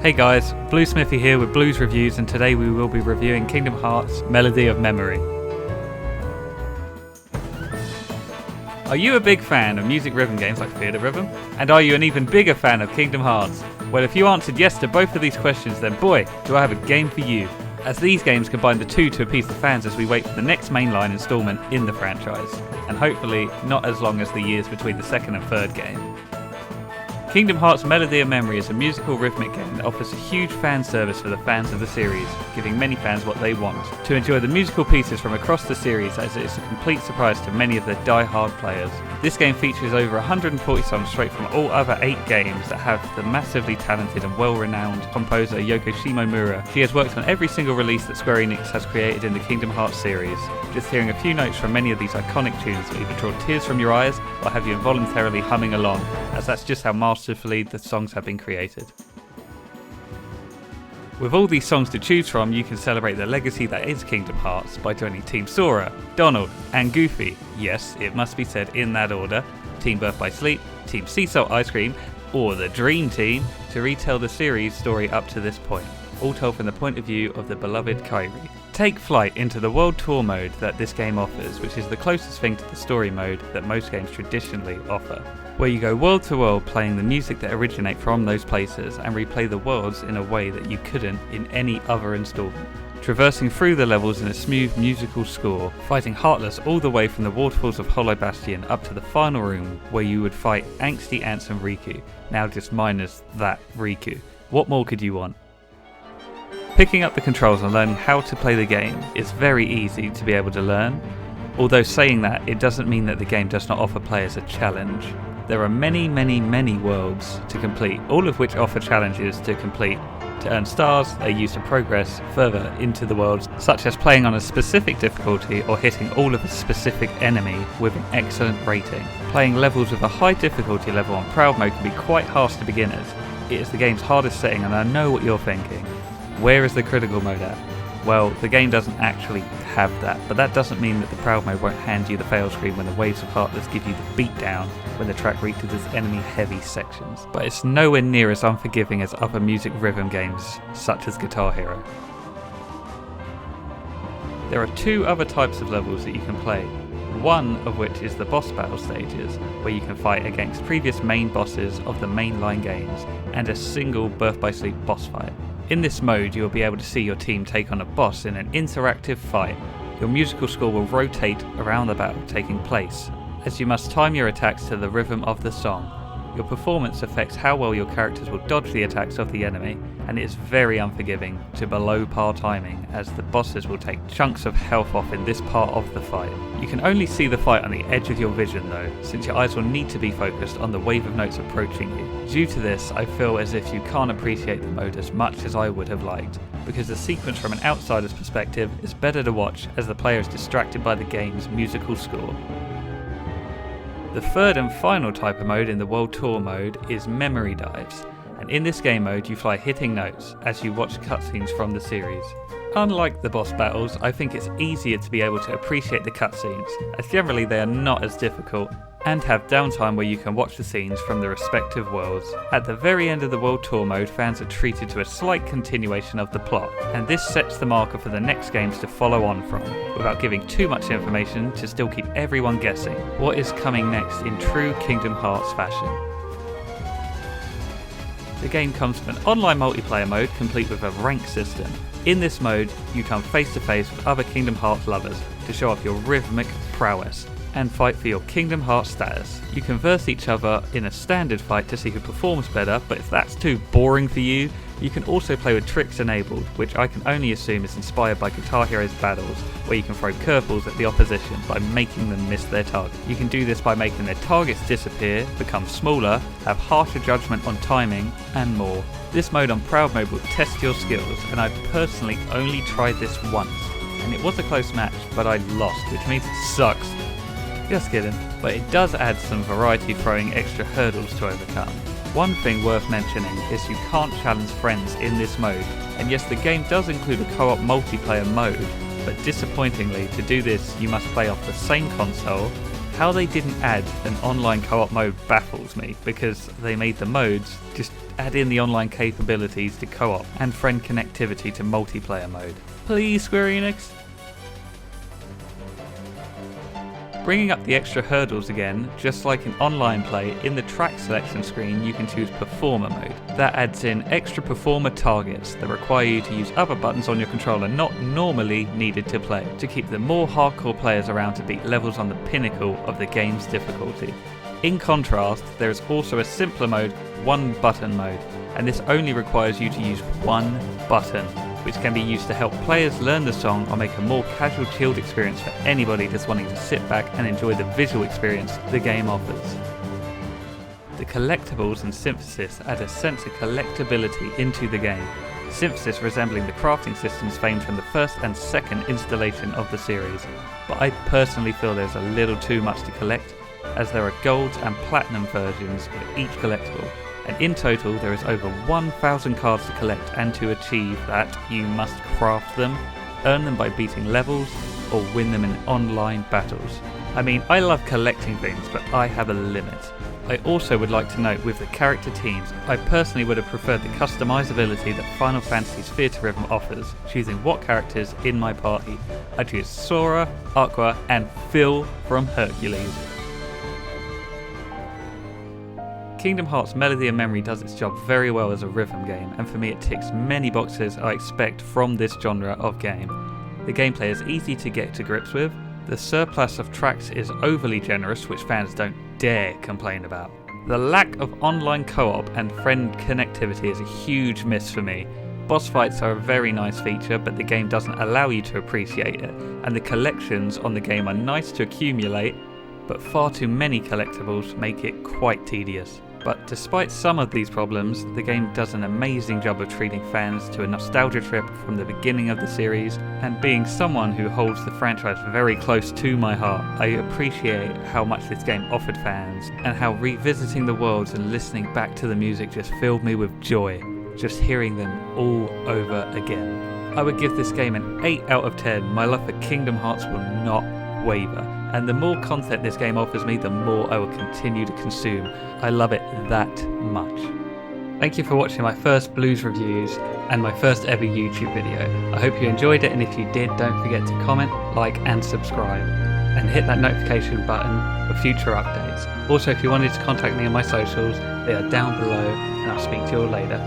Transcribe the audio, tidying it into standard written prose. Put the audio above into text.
Hey guys, Bluesmithy here with Blues Reviews, and today we will be reviewing Kingdom Hearts Melody of Memory. Are you a big fan of music rhythm games like Theatre Rhythm? And are you an even bigger fan of Kingdom Hearts? Well, if you answered yes to both of these questions, then boy, do I have a game for you. As these games combine the two to appease the fans as we wait for the next mainline installment in the franchise. And hopefully not as long as the years between the second and third game. Kingdom Hearts Melody of Memory is a musical rhythmic game that offers a huge fan service for the fans of the series, giving many fans what they want, to enjoy the musical pieces from across the series, as it is a complete surprise to many of the die-hard players. This game features over 140 songs straight from all other 8 games that have the massively talented and well-renowned composer Yoko Shimomura. She has worked on every single release that Square Enix has created in the Kingdom Hearts series. Just hearing a few notes from many of these iconic tunes will either draw tears from your eyes or have you involuntarily humming along, as that's just how masterfully the songs have been created. With all these songs to choose from, you can celebrate the legacy that is Kingdom Hearts by joining Team Sora, Donald and Goofy, yes, it must be said in that order, Team Birth by Sleep, Team Sea Salt Ice Cream, or the Dream Team, to retell the series story up to this point, all told from the point of view of the beloved Kairi. Take flight into the World Tour mode that this game offers, which is the closest thing to the story mode that most games traditionally offer, where you go world to world playing the music that originate from those places and replay the worlds in a way that you couldn't in any other installment. Traversing through the levels in a smooth musical score, fighting Heartless all the way from the waterfalls of Hollow Bastion up to the final room where you would fight angsty Ansem Riku, now just minus that Riku. What more could you want? Picking up the controls and learning how to play the game is very easy to be able to learn, although saying that, it doesn't mean that the game does not offer players a challenge. There are many worlds to complete, all of which offer challenges to complete to earn stars they use to progress further into the worlds, such as playing on a specific difficulty or hitting all of a specific enemy with an excellent rating. Playing levels with a high difficulty level on Proud Mode can be quite harsh to beginners. It is the game's hardest setting, and I know what you're thinking. Where is the critical mode at? Well, the game doesn't actually have that, but that doesn't mean that the Proud Mode won't hand you the fail screen when the waves of Heartless give you the beatdown when the track reaches its enemy-heavy sections. But it's nowhere near as unforgiving as other music rhythm games, such as Guitar Hero. There are 2 other types of levels that you can play, one of which is the boss battle stages, where you can fight against previous main bosses of the mainline games, and a single Birth by Sleep boss fight. In this mode, you will be able to see your team take on a boss in an interactive fight. Your musical score will rotate around the battle taking place, as you must time your attacks to the rhythm of the song. Your performance affects how well your characters will dodge the attacks of the enemy, and it is very unforgiving to below par timing, as the bosses will take chunks of health off in this part of the fight. You can only see the fight on the edge of your vision though, since your eyes will need to be focused on the wave of notes approaching you. Due to this, I feel as if you can't appreciate the mode as much as I would have liked, because the sequence from an outsider's perspective is better to watch as the player is distracted by the game's musical score. The third and final type of mode in the World Tour mode is Memory Dives, and in this game mode you fly hitting notes as you watch cutscenes from the series. Unlike the boss battles, I think it's easier to be able to appreciate the cutscenes, as generally they are not as difficult, and have downtime where you can watch the scenes from the respective worlds. At the very end of the World Tour mode, fans are treated to a slight continuation of the plot, and this sets the marker for the next games to follow on from, without giving too much information to still keep everyone guessing what is coming next in true Kingdom Hearts fashion. The game comes with an online multiplayer mode complete with a rank system. In this mode, you come face to face with other Kingdom Hearts lovers to show off your rhythmic prowess and fight for your Kingdom Hearts status. You can verse each other in a standard fight to see who performs better, but if that's too boring for you, you can also play with tricks enabled, which I can only assume is inspired by Guitar Hero's battles, where you can throw curveballs at the opposition by making them miss their target. You can do this by making their targets disappear, become smaller, have harsher judgment on timing, and more. This mode on Proud Mode will test your skills, and I've personally only tried this once, and it was a close match, but I lost, which means it sucks. Just kidding, but it does add some variety, throwing extra hurdles to overcome. One thing worth mentioning is you can't challenge friends in this mode, and yes, the game does include a co-op multiplayer mode, but disappointingly, to do this you must play off the same console, How they didn't add an online co-op mode baffles me, because they made the modes, just add in the online capabilities to co-op and friend connectivity to multiplayer mode. Please, Square Enix? Bringing up the extra hurdles again, just like in online play, in the track selection screen you can choose Performer mode. That adds in extra performer targets that require you to use other buttons on your controller not normally needed to play, to keep the more hardcore players around to beat levels on the pinnacle of the game's difficulty. In contrast, there is also a simpler mode, one button mode, and this only requires you to use one button, which can be used to help players learn the song or make a more casual, chilled experience for anybody just wanting to sit back and enjoy the visual experience the game offers. The collectibles and synthesis add a sense of collectability into the game, synthesis resembling the crafting systems famed from the first and second installation of the series, but I personally feel there's a little too much to collect, as there are gold and platinum versions for each collectible. And in total there is over 1,000 cards to collect, and to achieve that you must craft them, earn them by beating levels, or win them in online battles. I mean, I love collecting things, but I have a limit. I also would like to note with the character teams, I personally would have preferred the customizability that Final Fantasy's Theatre Rhythm offers, choosing what characters in my party. I choose Sora, Aqua, and Phil from Hercules. Kingdom Hearts Melody and Memory does its job very well as a rhythm game, and for me it ticks many boxes I expect from this genre of game. The gameplay is easy to get to grips with, the surplus of tracks is overly generous, which fans don't dare complain about. The lack of online co-op and friend connectivity is a huge miss for me. Boss fights are a very nice feature, but the game doesn't allow you to appreciate it, and the collections on the game are nice to accumulate, but far too many collectibles make it quite tedious. But despite some of these problems, the game does an amazing job of treating fans to a nostalgia trip from the beginning of the series, and being someone who holds the franchise very close to my heart, I appreciate how much this game offered fans, and how revisiting the worlds and listening back to the music just filled me with joy, just hearing them all over again. I would give this game an 8 out of 10. My love for Kingdom Hearts will not waver, and the more content this game offers me, the more I will continue to consume. I love it that much. Thank you for watching my first blues reviews and my first ever YouTube video. I hope you enjoyed it, and if you did, don't forget to comment, like and subscribe, and hit that notification button for future updates. Also, if you wanted to contact me on my socials, they are down below, and I'll speak to you all later.